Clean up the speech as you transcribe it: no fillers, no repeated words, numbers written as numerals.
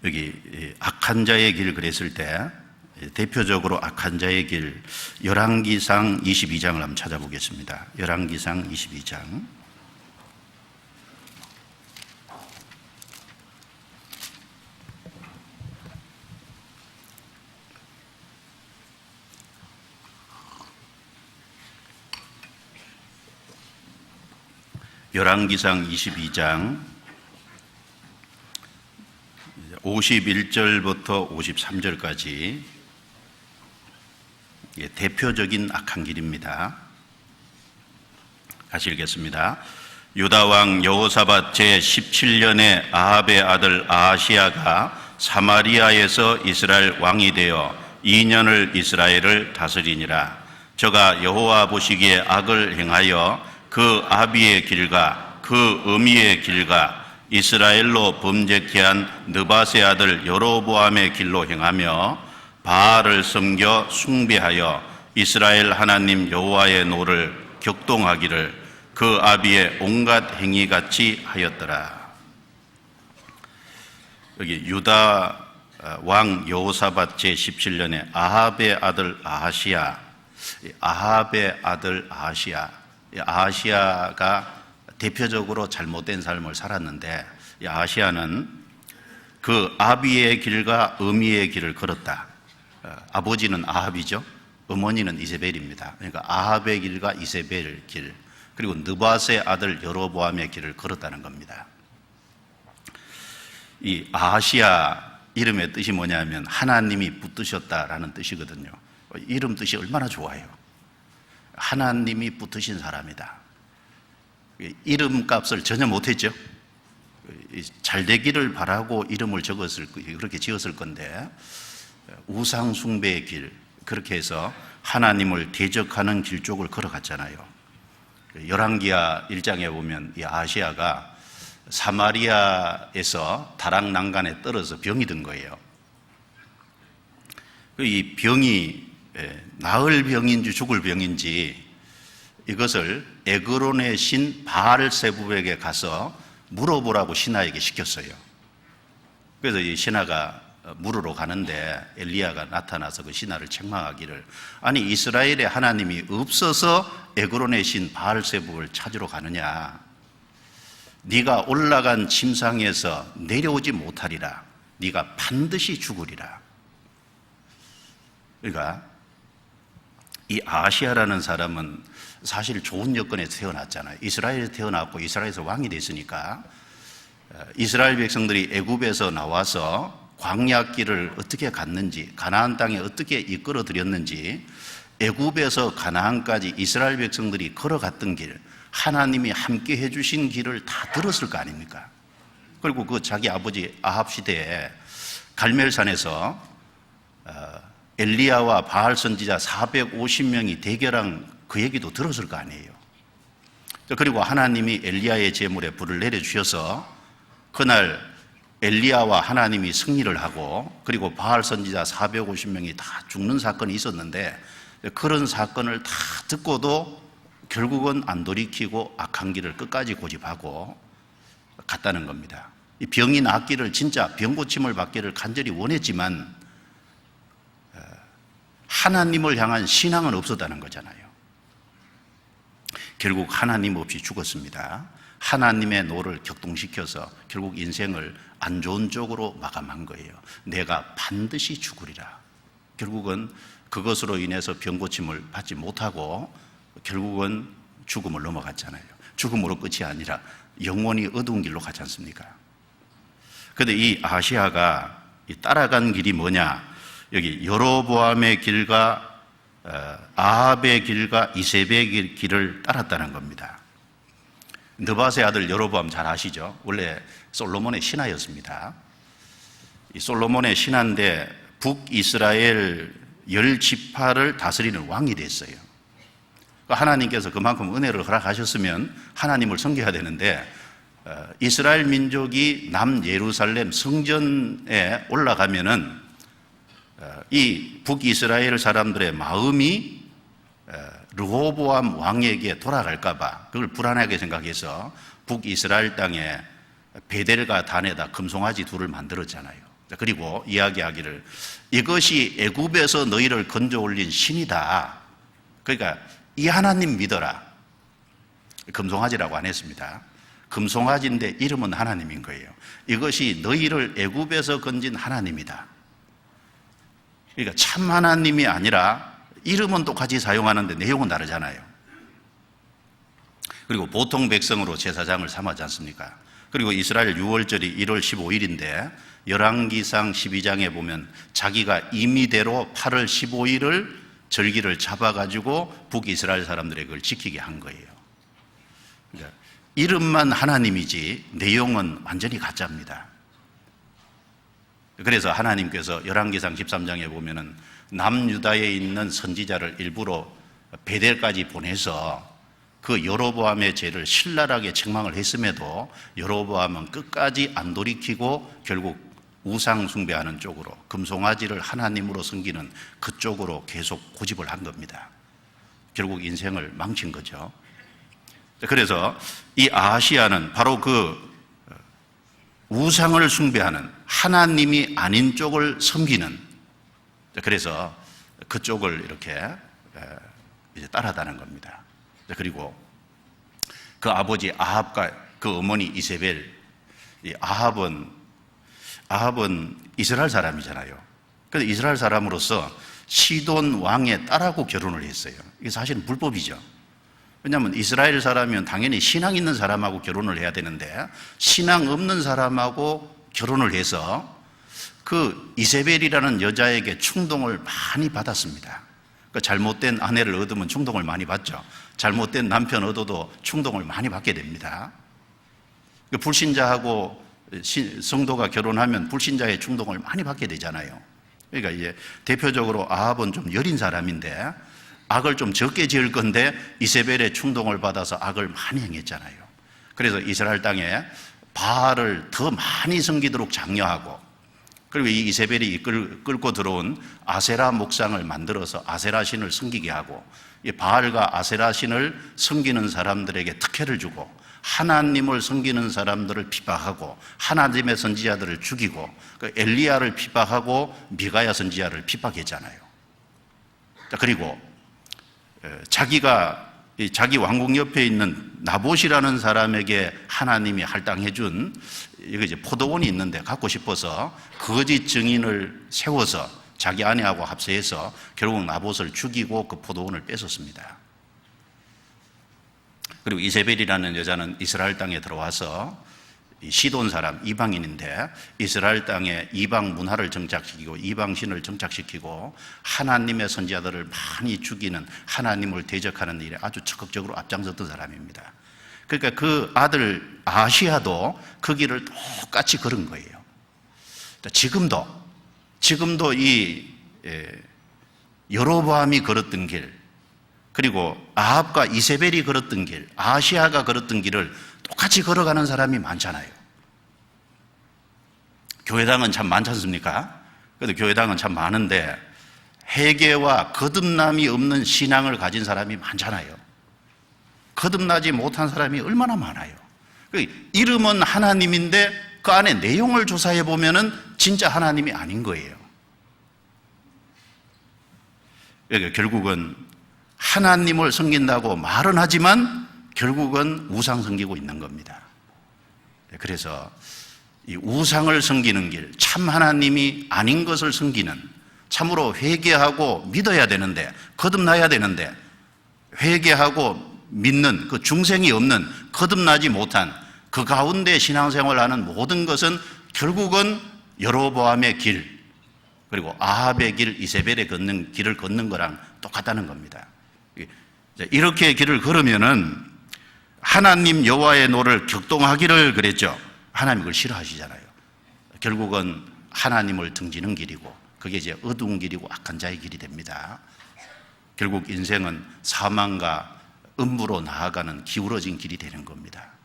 여기 악한 자의 길 그랬을 때 대표적으로 악한 자의 길, 열왕기상 22장을 한번 찾아보겠습니다. 열왕기상 22장. 열왕기상 22장 51절부터 53절까지 대표적인 악한 길입니다. 같이 읽겠습니다. 유다왕 여호사밧 제17년에 아합의 아들 아하시야가 사마리아에서 이스라엘 왕이 되어 2년을 이스라엘을 다스리니라. 저가 여호와 보시기에 악을 행하여 그 아비의 길과 그 어미의 길과 이스라엘로 범죄케 한 느밧의 아들 여로보암의 길로 행하며 바알을 섬겨 숭배하여 이스라엘 하나님 여호와의 노를 격동하기를 그 아비의 온갖 행위같이 하였더라. 여기 유다 왕 여호사밧 제17년에 아합의 아들 아하시야, 아합의 아들 아하시야가 대표적으로 잘못된 삶을 살았는데, 이 아하시야는 그 아비의 길과 어미의 길을 걸었다. 아버지는 아합이죠. 어머니는 이세벨입니다. 그러니까 아합의 길과 이세벨 길, 그리고 느밧의 아들 여로보암의 길을 걸었다는 겁니다. 이 아하시야 이름의 뜻이 뭐냐면 하나님이 붙드셨다라는 뜻이거든요. 이름 뜻이 얼마나 좋아요. 하나님이 붙으신 사람이다. 이름값을 전혀 못했죠. 잘 되기를 바라고 이름을 그렇게 지었을 건데, 우상 숭배의 길, 그렇게 해서 하나님을 대적하는 길 쪽을 걸어갔잖아요. 열왕기하 1장에 보면 이 아하시야가 사마리아에서 다락난간에 떨어져 병이 든 거예요. 이 병이 나을 병인지 죽을 병인지 이것을 에그론의 신 바알세불에게 가서 물어보라고 신하에게 시켰어요. 그래서 이 신하가 물으러 가는데 엘리야가 나타나서 그 신하를 책망하기를, 아니 이스라엘의 하나님이 없어서 에그론의 신 바알세불을 찾으러 가느냐? 네가 올라간 침상에서 내려오지 못하리라. 네가 반드시 죽으리라. 그러니까 이 아하시야라는 사람은 사실 좋은 여건에서 태어났잖아요. 이스라엘에서 태어났고 이스라엘에서 왕이 됐으니까 이스라엘 백성들이 애굽에서 나와서 광야길을 어떻게 갔는지, 가나안 땅에 어떻게 이끌어들였는지, 애굽에서 가나안까지 이스라엘 백성들이 걸어갔던 길, 하나님이 함께 해주신 길을 다 들었을 거 아닙니까? 그리고 그 자기 아버지 아합 시대에 갈멜산에서 엘리야와 바알 선지자 450명이 대결한 그 얘기도 들었을 거 아니에요. 그리고 하나님이 엘리야의 제물에 불을 내려주셔서 그날 엘리야와 하나님이 승리를 하고, 그리고 바알 선지자 450명이 다 죽는 사건이 있었는데, 그런 사건을 다 듣고도 결국은 안 돌이키고 악한 길을 끝까지 고집하고 갔다는 겁니다. 이 병이 낫기를, 진짜 병 고침을 받기를 간절히 원했지만 하나님을 향한 신앙은 없었다는 거잖아요. 결국 하나님 없이 죽었습니다. 하나님의 노를 격동시켜서 결국 인생을 안 좋은 쪽으로 마감한 거예요. 내가 반드시 죽으리라. 결국은 그것으로 인해서 병고침을 받지 못하고 결국은 죽음을 넘어갔잖아요. 죽음으로 끝이 아니라 영원히 어두운 길로 가지 않습니까? 그런데 이 아하시야가 따라간 길이 뭐냐? 여기 여로보암의 길과 아합의 길과 이세벨의 길을 따랐다는 겁니다. 느밧의 아들 여로보암 잘 아시죠? 원래 솔로몬의 신하였습니다. 이 솔로몬의 신하인데 북이스라엘 10지파를 다스리는 왕이 됐어요. 하나님께서 그만큼 은혜를 허락하셨으면 하나님을 섬겨야 되는데, 이스라엘 민족이 남예루살렘 성전에 올라가면은 이 북이스라엘 사람들의 마음이 르호보암 왕에게 돌아갈까봐 그걸 불안하게 생각해서 북이스라엘 땅에 베델과 단에다 금송아지 둘을 만들었잖아요. 그리고 이야기하기를 이것이 애굽에서 너희를 건져 올린 신이다. 그러니까 이 하나님 믿어라. 금송아지라고 안 했습니다. 금송아지인데 이름은 하나님인 거예요. 이것이 너희를 애굽에서 건진 하나님이다. 그러니까 참 하나님이 아니라 이름은 똑같이 사용하는데 내용은 다르잖아요. 그리고 보통 백성으로 제사장을 삼았지 않습니까? 그리고 이스라엘 6월절이 1월 15일인데 열왕기상 12장에 보면 자기가 임의대로 8월 15일을 절기를 잡아가지고 북이스라엘 사람들에게 그걸 지키게 한 거예요. 그러니까 이름만 하나님이지 내용은 완전히 가짜입니다. 그래서 하나님께서 열왕기상 13장에 보면은 남유다에 있는 선지자를 일부러 베델까지 보내서 그 여로보암의 죄를 신랄하게 책망을 했음에도 여로보암은 끝까지 안 돌이키고 결국 우상 숭배하는 쪽으로, 금송아지를 하나님으로 섬기는 그쪽으로 계속 고집을 한 겁니다. 결국 인생을 망친 거죠. 그래서 이 아하시야는 바로 그 우상을 숭배하는 하나님이 아닌 쪽을 섬기는, 그래서 그쪽을 이렇게 이제 따라다는 겁니다. 그리고 그 아버지 아합과 그 어머니 이세벨, 이 아합은 이스라엘 사람이잖아요. 그런데 이스라엘 사람으로서 시돈 왕의 딸하고 결혼을 했어요. 이게 사실은 불법이죠. 왜냐하면 이스라엘 사람이면 당연히 신앙 있는 사람하고 결혼을 해야 되는데 신앙 없는 사람하고 결혼을 해서 그 이세벨이라는 여자에게 충동을 많이 받았습니다. 그러니까 잘못된 아내를 얻으면 충동을 많이 받죠. 잘못된 남편 얻어도 충동을 많이 받게 됩니다. 불신자하고 성도가 결혼하면 불신자의 충동을 많이 받게 되잖아요. 그러니까 이제 대표적으로 아합은 좀 여린 사람인데 악을 좀 적게 지을 건데 이세벨의 충동을 받아서 악을 많이 행했잖아요. 그래서 이스라엘 땅에 바알을 더 많이 섬기도록 장려하고, 그리고 이 이세벨이 끌고 들어온 아세라 목상을 만들어서 아세라 신을 섬기게 하고, 이 바알과 아세라 신을 섬기는 사람들에게 특혜를 주고 하나님을 섬기는 사람들을 핍박하고 하나님의 선지자들을 죽이고, 그 엘리야를 핍박하고 미가야 선지자를 핍박했잖아요. 그리고 자기 왕궁 옆에 있는 나봇이라는 사람에게 하나님이 할당해 준 이거 이제 포도원이 있는데 갖고 싶어서 거짓 증인을 세워서 자기 아내하고 합세해서 결국 나봇을 죽이고 그 포도원을 뺏었습니다. 그리고 이세벨이라는 여자는 이스라엘 땅에 들어와서 시돈 사람, 이방인인데 이스라엘 땅에 이방 문화를 정착시키고 이방 신을 정착시키고 하나님의 선지자들을 많이 죽이는, 하나님을 대적하는 일에 아주 적극적으로 앞장섰던 사람입니다. 그러니까 그 아들 아시야도 그 길을 똑같이 걸은 거예요. 지금도 이 여로보암이 걸었던 길, 그리고 아합과 이세벨이 걸었던 길, 아시야가 걸었던 길을 똑같이 걸어가는 사람이 많잖아요. 교회당은 참 많지 않습니까? 그래도 교회당은 참 많은데 회개와 거듭남이 없는 신앙을 가진 사람이 많잖아요. 거듭나지 못한 사람이 얼마나 많아요. 이름은 하나님인데 그 안에 내용을 조사해 보면은 진짜 하나님이 아닌 거예요. 그러니까 결국은 하나님을 섬긴다고 말은 하지만 결국은 우상 섬기고 있는 겁니다. 그래서 이 우상을 섬기는 길, 참 하나님이 아닌 것을 섬기는, 참으로 회개하고 믿어야 되는데, 거듭나야 되는데 회개하고 믿는 그 중생이 없는, 거듭나지 못한 그 가운데 신앙생활하는 모든 것은 결국은 여로보암의 길, 그리고 아합의 길, 이세벨의 걷는 길을 걷는 거랑 똑같다는 겁니다. 이렇게 길을 걸으면은 하나님 여호와의 노를 격동하기를 그랬죠. 하나님 그걸 싫어하시잖아요. 결국은 하나님을 등지는 길이고 그게 이제 어두운 길이고 악한 자의 길이 됩니다. 결국 인생은 사망과 음부로 나아가는 기울어진 길이 되는 겁니다.